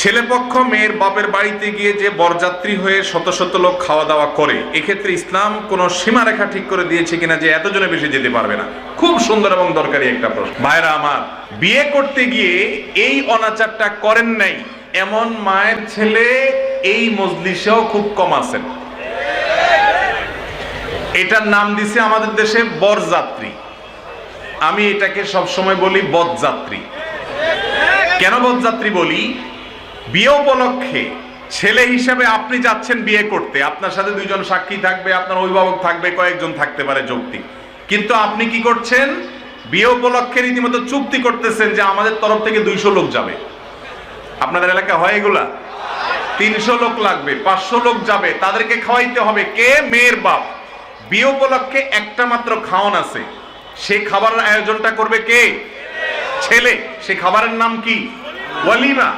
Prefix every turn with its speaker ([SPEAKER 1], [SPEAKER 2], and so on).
[SPEAKER 1] ছেলেপক্ষ মেয়ের বাপের বাড়িতে গিয়ে যে বরযাত্রী হয়ে শত শত লোক খাওয়া দাওয়া করে, এক্ষেত্রে ইসলাম কোনো সীমারেখা ঠিক করে দিয়েছে কিনা যে এতজনে বেশি যেতে পারবে না? খুব সুন্দর এবং দরকারি একটা প্রশ্ন। ভাইরা আমার, বিয়ে করতে গিয়ে এই অনাচারটা করেন নাই এমন মায়ের ছেলে এই মজলিসেও খুব কম আছেন। এটার নাম দিছে আমাদের দেশে বরযাত্রী। আমি এটাকে সবসময় বলি বদযাত্রী। কেন বদযাত্রী বলি? বিয়ে উপলক্ষে ছেলে হিসেবে আপনি যাচ্ছেন বিয়ে করতে, আপনার সাথে দুইজন সাক্ষী থাকবে, আপনার অভিভাবক থাকবে, কয়েকজন থাকতে পারে যৌক্তিক। কিন্তু আপনি কি করছেন? বিয়ে উপলক্ষে রীতিমতো চুক্তি করতেছেন যে আমাদের তরফ থেকে 200 লোক যাবে। আপনাদের এলাকা হয় এগুলা? 300 লোক লাগবে, 500 লোক যাবে, তাদেরকে খাওয়াইতে হবে। কে? মেয়ের বাপ। বিয়ে উপলক্ষে একটা মাত্র খাওয়ান আছে, সে খাবারের আয়োজনটা করবে কে? ছেলে। সে খাবারের নাম কি? ওয়ালিমা।